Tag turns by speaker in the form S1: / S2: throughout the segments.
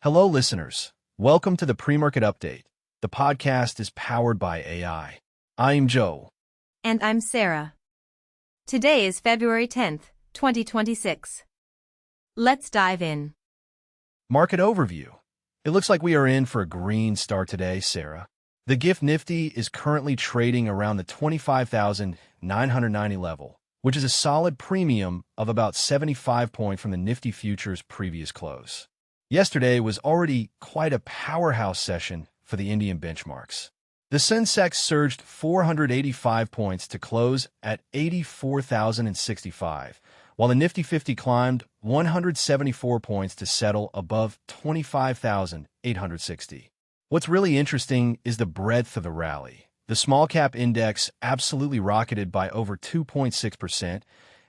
S1: Hello, listeners. Welcome to the Pre-Market Update. The podcast is powered by AI. I'm Joe.
S2: And I'm Sarah. Today is February 10th, 2026. Let's dive in.
S1: Market overview. It looks like we are in for a green start today, Sarah. The GIFT Nifty is currently trading around the 25,990 level, which is a solid premium of about 75 points from the Nifty Futures previous close. Yesterday was already quite a powerhouse session for the Indian benchmarks. The Sensex surged 485 points to close at 84,065, while the Nifty 50 climbed 174 points to settle above 25,860. What's really interesting is the breadth of the rally. The small cap index absolutely rocketed by over 2.6%,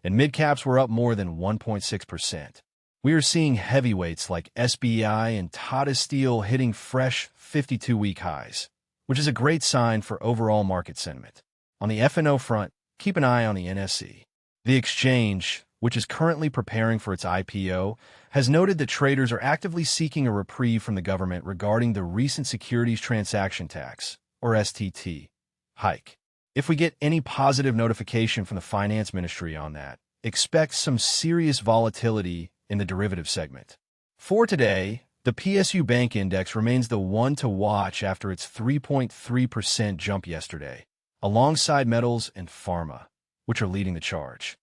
S1: and mid-caps were up more than 1.6%. We are seeing heavyweights like SBI and Tata Steel hitting fresh 52-week highs, which is a great sign for overall market sentiment. On the F&O front, keep an eye on the NSE. The exchange, which is currently preparing for its IPO, has noted that traders are actively seeking a reprieve from the government regarding the recent Securities Transaction Tax, or STT, hike. If we get any positive notification from the Finance Ministry on that, expect some serious volatility in the derivative segment. For today, the PSU Bank Index remains the one to watch after its 3.3% jump yesterday, alongside metals and pharma, which are leading the charge.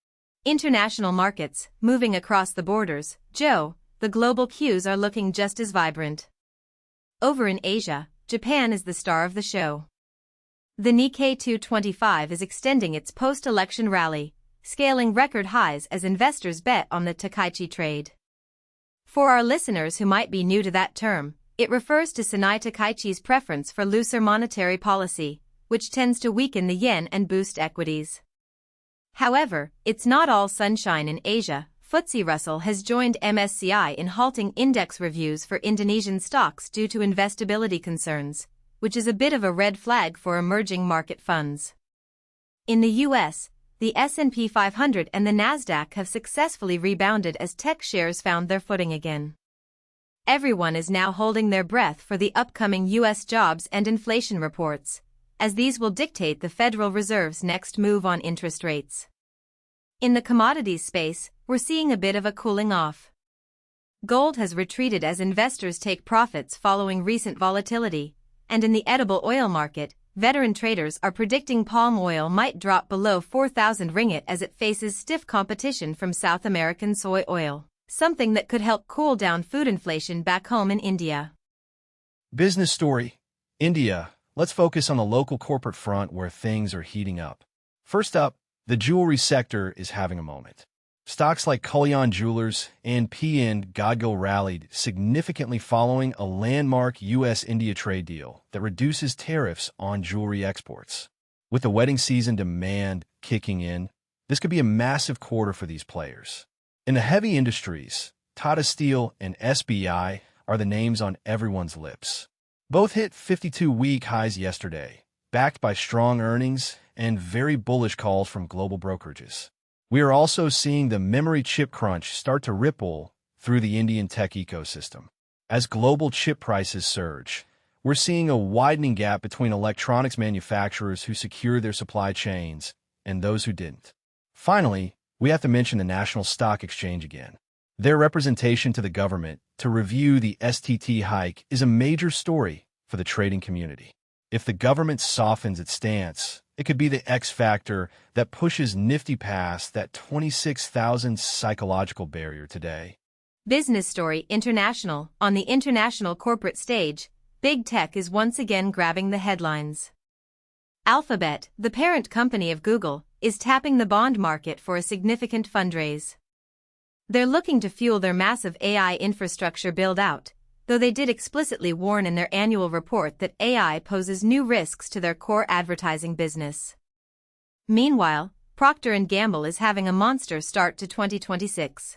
S2: International markets, moving across the borders. Joe, the global cues are looking just as vibrant. Over in Asia, Japan is the star of the show. The Nikkei 225 is extending its post-election rally, scaling record highs as investors bet on the Takaichi trade. For our listeners who might be new to that term, it refers to Sanae Takaichi's preference for looser monetary policy, which tends to weaken the yen and boost equities. However, it's not all sunshine in Asia. FTSE Russell has joined MSCI in halting index reviews for Indonesian stocks due to investability concerns, which is a bit of a red flag for emerging market funds. In the US, the S&P 500 and the Nasdaq have successfully rebounded as tech shares found their footing again. Everyone is now holding their breath for the upcoming U.S. jobs and inflation reports, as these will dictate the Federal Reserve's next move on interest rates. In the commodities space, we're seeing a bit of a cooling off. Gold has retreated as investors take profits following recent volatility, and in the edible oil market, veteran traders are predicting palm oil might drop below 4,000 ringgit as it faces stiff competition from South American soy oil, something that could help cool down food inflation back home in India.
S1: Business story. India. Let's focus on the local corporate front where things are heating up. First up, the jewelry sector is having a moment. Stocks like Kalyan Jewelers and PN Godgo rallied significantly following a landmark U.S.-India trade deal that reduces tariffs on jewelry exports. With the wedding season demand kicking in, this could be a massive quarter for these players. In the heavy industries, Tata Steel and SBI are the names on everyone's lips. Both hit 52-week highs yesterday, backed by strong earnings and very bullish calls from global brokerages. We are also seeing the memory chip crunch start to ripple through the Indian tech ecosystem. As global chip prices surge, we're seeing a widening gap between electronics manufacturers who secured their supply chains and those who didn't. Finally, we have to mention the National Stock Exchange again. Their representation to the government to review the STT hike is a major story for the trading community. If the government softens its stance, it could be the X factor that pushes Nifty past that 26,000 psychological barrier today.
S2: Business story international. On the international corporate stage, big tech is once again grabbing the headlines. Alphabet, the parent company of Google, is tapping the bond market for a significant fundraise. They're looking to fuel their massive AI infrastructure build-out, though they did explicitly warn in their annual report that AI poses new risks to their core advertising business. Meanwhile, Procter & Gamble is having a monster start to 2026.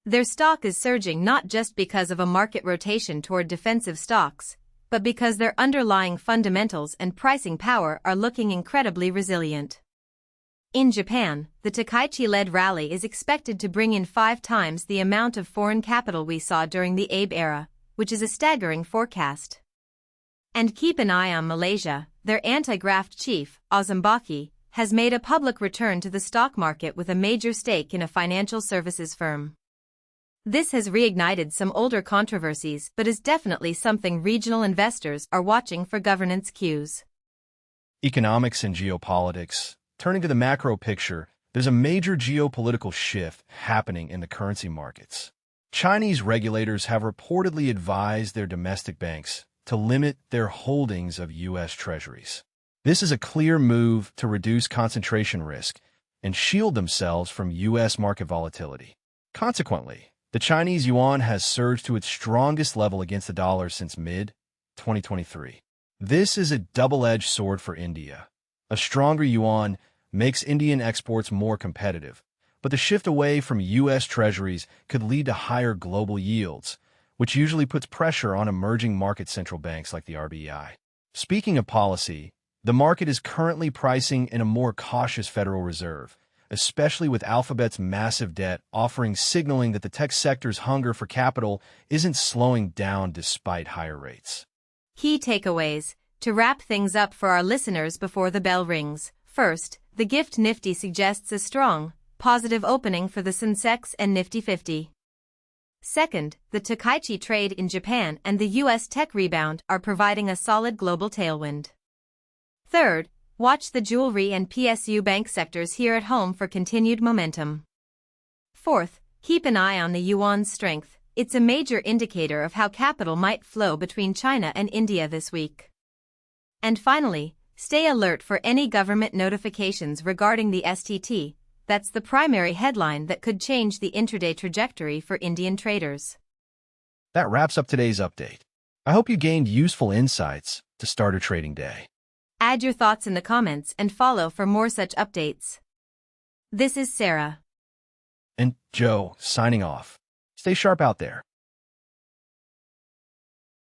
S2: Their stock is surging not just because of a market rotation toward defensive stocks, but because their underlying fundamentals and pricing power are looking incredibly resilient. In Japan, the Takaichi-led rally is expected to bring in 5 times the amount of foreign capital we saw during the Abe era, which is a staggering forecast. And keep an eye on Malaysia. Their anti-graft chief, Azam Baki, has made a public return to the stock market with a major stake in a financial services firm. This has reignited some older controversies but is definitely something regional investors are watching for governance cues.
S1: Economics and geopolitics. Turning to the macro picture, there's a major geopolitical shift happening in the currency markets. Chinese regulators have reportedly advised their domestic banks to limit their holdings of U.S. treasuries. This is a clear move to reduce concentration risk and shield themselves from U.S. market volatility. Consequently, the Chinese yuan has surged to its strongest level against the dollar since mid-2023. This is a double-edged sword for India. A stronger yuan makes Indian exports more competitive, but the shift away from U.S. treasuries could lead to higher global yields, which usually puts pressure on emerging market central banks like the RBI. Speaking of policy, the market is currently pricing in a more cautious Federal Reserve, especially with Alphabet's massive debt signaling that the tech sector's hunger for capital isn't slowing down despite higher rates.
S2: Key takeaways. To wrap things up for our listeners before the bell rings. First, the Gift Nifty suggests a strong, positive opening for the Sensex and Nifty 50. Second, the Tokaichi trade in Japan and the U.S. tech rebound are providing a solid global tailwind. Third, watch the jewelry and PSU bank sectors here at home for continued momentum. Fourth, keep an eye on the yuan's strength. It's a major indicator of how capital might flow between China and India this week. And finally, stay alert for any government notifications regarding the STT. That's the primary headline that could change the intraday trajectory for Indian traders.
S1: That wraps up today's update. I hope you gained useful insights to start a trading day.
S2: Add your thoughts in the comments and follow for more such updates. This is Sarah.
S1: And Joe, signing off. Stay sharp out there.